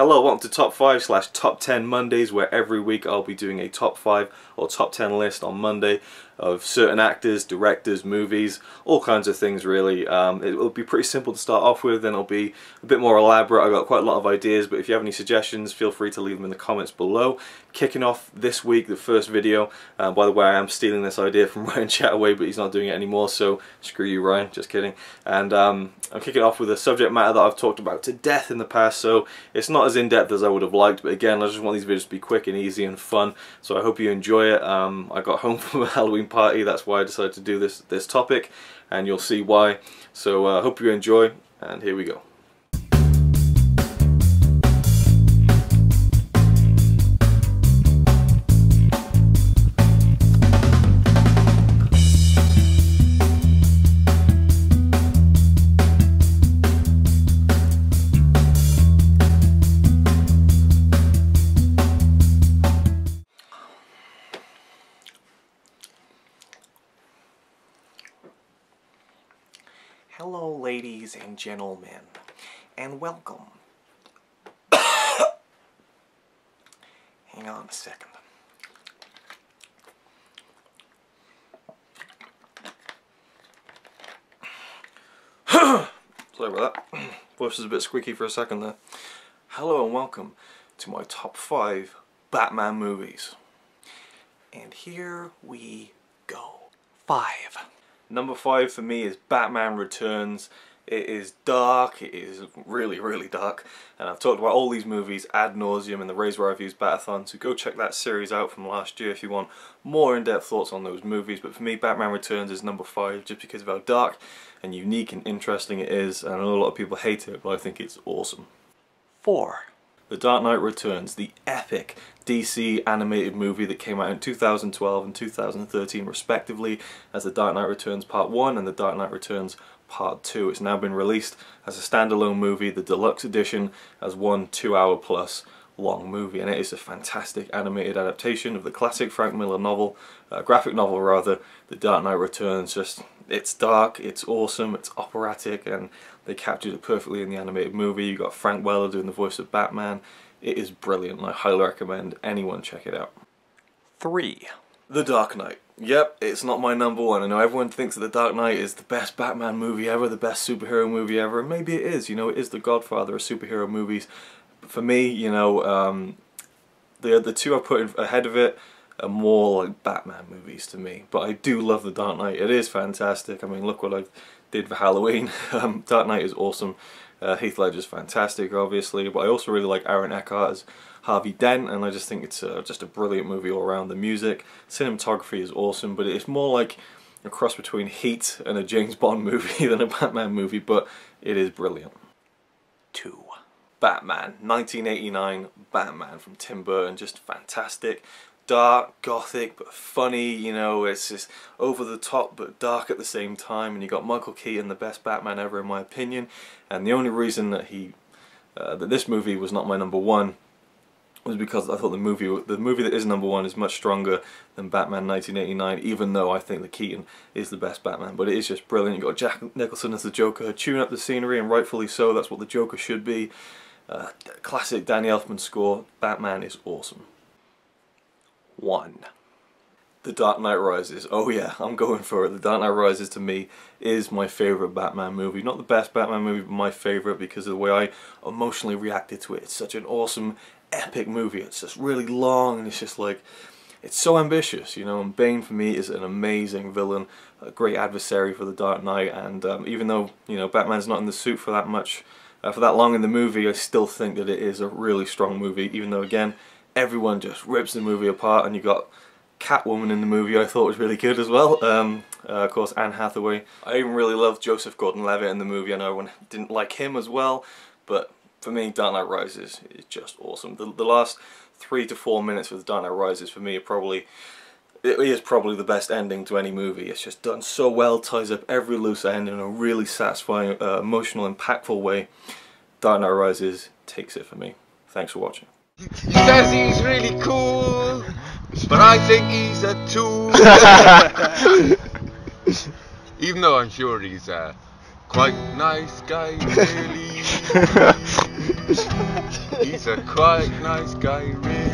Hello, welcome to Top 5/Top 10 Mondays, where every week I'll be doing a top 5 or top 10 list on Monday of certain actors, directors, movies, all kinds of things really. It will be pretty simple to start off with, then it'll be a bit more elaborate. I've got quite a lot of ideas, but if you have any suggestions, feel free to leave them in the comments below. Kicking off this week, the first video, by the way, I am stealing this idea from Ryan Chataway, but he's not doing it anymore, so screw you, Ryan, just kidding. And I'm kicking off with a subject matter that I've talked about to death in the past, so it's not as in-depth as I would have liked, but again, I just want these videos to be quick and easy and fun, so I hope you enjoy it. I got home from a Halloween party, that's why I decided to do this topic, and you'll see why. So I hope you enjoy, and here we go. Hello, ladies and gentlemen, and welcome. Hang on a second. Sorry about that. Voice was a bit squeaky for a second there. Hello and welcome to my top 5 Batman movies. And here we go. 5. Number 5 for me is Batman Returns. It is dark, it is really, really dark, and I've talked about all these movies ad nauseum in the RazorwireReviews Batathon, so go check that series out from last year if you want more in-depth thoughts on those movies. But for me, Batman Returns is number 5 just because of how dark and unique and interesting it is, and I know a lot of people hate it, but I think it's awesome. 4. The Dark Knight Returns, the epic DC animated movie that came out in 2012 and 2013 respectively as The Dark Knight Returns Part 1 and The Dark Knight Returns Part 2. It's now been released as a standalone movie, the deluxe edition, as one 2-hour plus long movie, and it is a fantastic animated adaptation of the classic Frank Miller novel, graphic novel rather, The Dark Knight Returns. It's dark, it's awesome, it's operatic, and they captured it perfectly in the animated movie. You got Frank Welker doing the voice of Batman. It is brilliant, and I highly recommend anyone check it out. 3. The Dark Knight. Yep, it's not my number 1. I know everyone thinks that The Dark Knight is the best Batman movie ever, the best superhero movie ever, and maybe it is. You know, it is the godfather of superhero movies. But for me, you know, the two I put ahead of it are more like Batman movies to me. But I do love The Dark Knight. It is fantastic. I mean, look what I did for Halloween. Dark Knight is awesome. Heath Ledger's fantastic, obviously, but I also really like Aaron Eckhart as Harvey Dent, and I just think it's just a brilliant movie all around. The music, cinematography is awesome, but it's more like a cross between Heat and a James Bond movie than a Batman movie, but it is brilliant. 2. Batman, 1989 Batman from Tim Burton, just fantastic. Dark, gothic, but funny, you know, it's just over the top but dark at the same time, and you got Michael Keaton, the best Batman ever in my opinion, and the only reason that this movie was not my number 1 was because I thought the movie that is number 1 is much stronger than Batman 1989, even though I think that Keaton is the best Batman. But it is just brilliant. You got Jack Nicholson as the Joker, tune up the scenery, and rightfully so. That's what the Joker should be. Classic Danny Elfman score. Batman is awesome. 1. The Dark Knight Rises. Oh yeah, I'm going for it. The Dark Knight Rises to me is my favourite Batman movie. Not the best Batman movie, but my favourite because of the way I emotionally reacted to it. It's such an awesome, epic movie. It's just really long, and it's just like, it's so ambitious, you know, and Bane for me is an amazing villain, a great adversary for the Dark Knight, and even though, you know, Batman's not in the suit for that much, for that long in the movie, I still think that it is a really strong movie, even though, again, everyone just rips the movie apart, and you got Catwoman in the movie I thought was really good as well. Of course, Anne Hathaway. I even really loved Joseph Gordon-Levitt in the movie. I know everyone didn't like him as well, but for me, Dark Knight Rises is just awesome. The last 3 to 4 minutes of The Dark Knight Rises for me are probably the best ending to any movie. It's just done so well, ties up every loose end in a really satisfying, emotional, impactful way. Dark Knight Rises takes it for me. Thanks for watching. He says he's really cool, but I think he's a tool. Even though I'm sure he's quite nice guy, really. He's a quite nice guy, really.